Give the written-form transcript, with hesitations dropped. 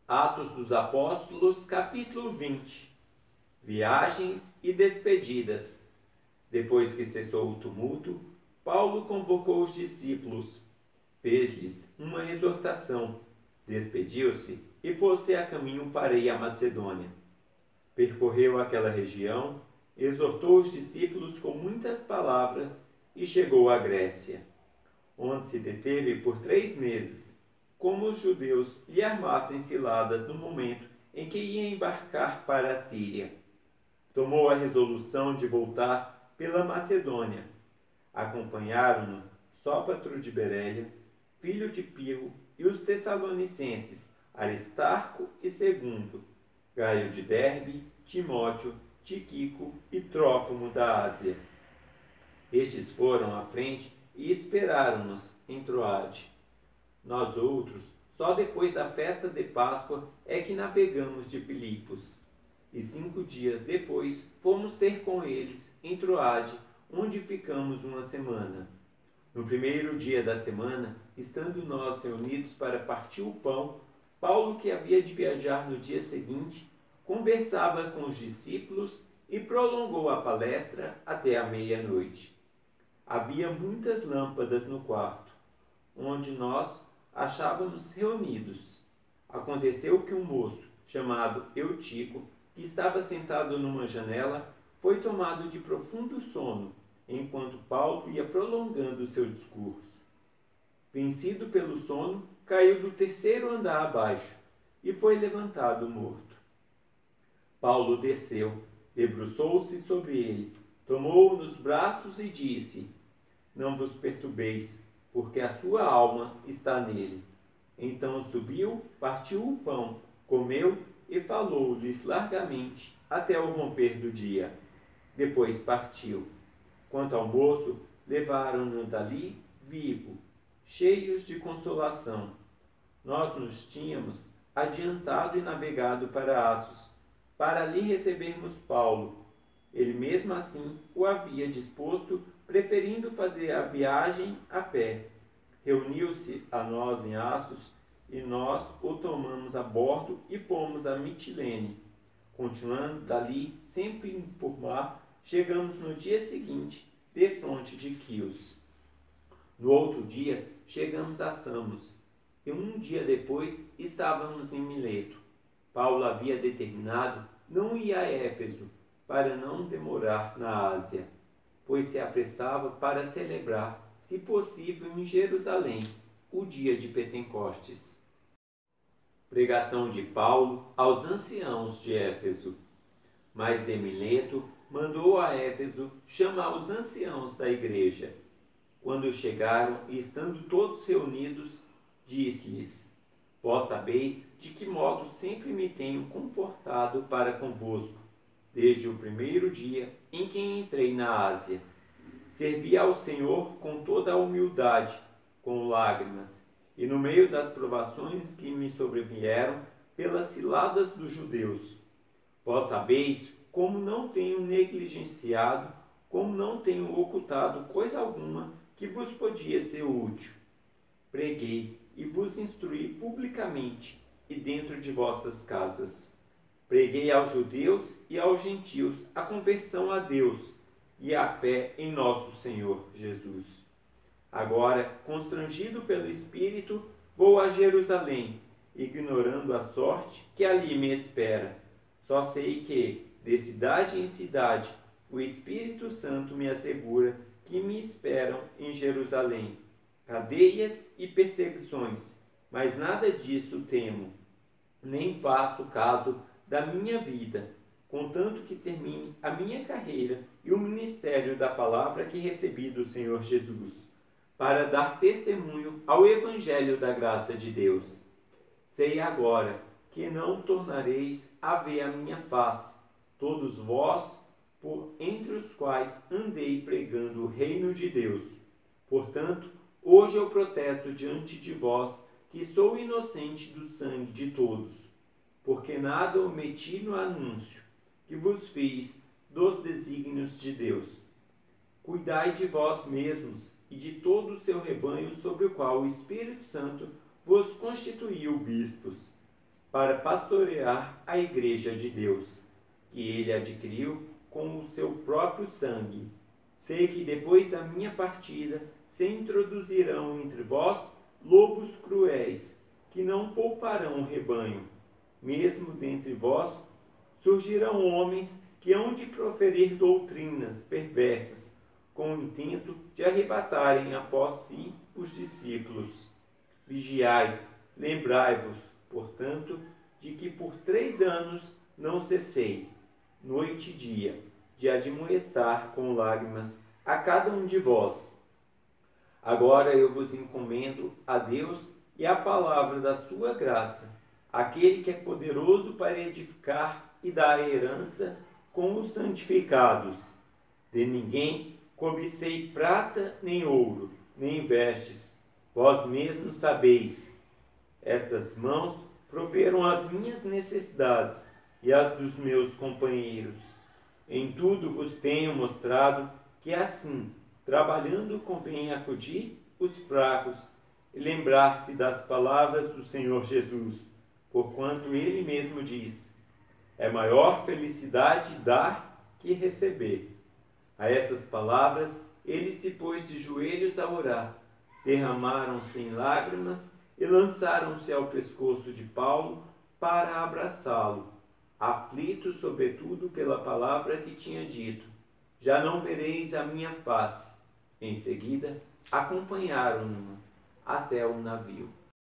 Atos dos Apóstolos, capítulo 20. Viagens e despedidas. Depois que cessou o tumulto, Paulo convocou os discípulos, fez-lhes uma exortação, despediu-se e pôs-se a caminho para ir à Macedônia. Percorreu aquela região, exortou os discípulos com muitas palavras e chegou à Grécia, onde se deteve por 3 meses, como os judeus lhe armassem ciladas no momento em que ia embarcar para a Síria. Tomou a resolução de voltar pela Macedônia. Acompanharam-no Sópatro de Bereia, filho de Pirro, e os tessalonicenses Aristarco e Segundo, Gaio de Derbe, Timóteo, Tíquico e Trófimo da Ásia. Estes foram à frente e esperaram-nos em Troade. Nós outros, só depois da festa de Páscoa é que navegamos de Filipos. E 5 dias depois fomos ter com eles em Troade, onde ficamos uma semana. No primeiro dia da semana, estando nós reunidos para partir o pão, Paulo, que havia de viajar no dia seguinte, conversava com os discípulos e prolongou a palestra até a meia-noite. Havia muitas lâmpadas no quarto, onde nós achávamos reunidos. Aconteceu que um moço, chamado Eutico, que estava sentado numa janela, foi tomado de profundo sono, enquanto Paulo ia prolongando seu discurso. Vencido pelo sono, caiu do 3º andar abaixo e foi levantado morto. Paulo desceu, debruçou-se sobre ele, tomou-o nos braços e disse: Não vos perturbeis, porque a sua alma está nele. Então subiu, partiu o pão, comeu e falou-lhes largamente até o romper do dia. Depois partiu. Quanto ao moço, levaram-no dali vivo, cheios de consolação. Nós nos tínhamos adiantado e navegado para Assos, para ali recebermos Paulo. Ele mesmo assim o havia disposto, preferindo fazer a viagem a pé. Reuniu-se a nós em Assos, e nós o tomamos a bordo e fomos a Mitilene. Continuando dali, sempre por mar, chegamos no dia seguinte, defronte de Quios. No outro dia, chegamos a Samos, e um dia depois estávamos em Mileto. Paulo havia determinado não ir a Éfeso, para não demorar na Ásia, pois se apressava para celebrar, se possível, em Jerusalém, o dia de Pentecostes. Pregação de Paulo aos anciãos de Éfeso. Mas de Mileto mandou a Éfeso chamar os anciãos da igreja. Quando chegaram e estando todos reunidos, disse-lhes: Vós sabeis de que modo sempre me tenho comportado para convosco, desde o primeiro dia em que entrei na Ásia. Servi ao Senhor com toda a humildade, com lágrimas, e no meio das provações que me sobrevieram pelas ciladas dos judeus. Vós sabeis como não tenho negligenciado, como não tenho ocultado coisa alguma que vos podia ser útil. Preguei e vos instruí publicamente e dentro de vossas casas. Preguei aos judeus e aos gentios a conversão a Deus e a fé em nosso Senhor Jesus. Agora, constrangido pelo Espírito, vou a Jerusalém, ignorando a sorte que ali me espera. Só sei que, de cidade em cidade, o Espírito Santo me assegura que me esperam em Jerusalém cadeias e perseguições, mas nada disso temo, nem faço caso da minha vida, contanto que termine a minha carreira e o ministério da palavra que recebi do Senhor Jesus, para dar testemunho ao Evangelho da graça de Deus. Sei agora que não tornareis a ver a minha face, todos vós, por entre os quais andei pregando o reino de Deus. Portanto, hoje eu protesto diante de vós que sou inocente do sangue de todos, porque nada ometi no anúncio que vos fiz dos desígnios de Deus. Cuidai de vós mesmos e de todo o seu rebanho sobre o qual o Espírito Santo vos constituiu bispos. para pastorear a igreja de Deus, que ele adquiriu com o seu próprio sangue. Sei que depois da minha partida se introduzirão entre vós lobos cruéis, que não pouparão o rebanho. Mesmo dentre vós surgirão homens que hão de proferir doutrinas perversas, com o intento de arrebatarem após si os discípulos. Vigiai, lembrai-vos, portanto, de que por 3 anos não cessei, noite e dia, de admoestar com lágrimas a cada um de vós. Agora eu vos encomendo a Deus e a palavra da sua graça, aquele que é poderoso para edificar e dar a herança com os santificados. De ninguém cobicei prata nem ouro, nem vestes. Vós mesmos sabeis. Estas mãos proveram as minhas necessidades e as dos meus companheiros. Em tudo vos tenho mostrado que assim, trabalhando, convém acudir os fracos e lembrar-se das palavras do Senhor Jesus, porquanto ele mesmo diz: é maior felicidade dar que receber. A essas palavras ele se pôs de joelhos a orar, derramaram-se em lágrimas e lançaram-se ao pescoço de Paulo para abraçá-lo, aflito sobretudo pela palavra que tinha dito: já não vereis a minha face. Em seguida, acompanharam-no até o navio.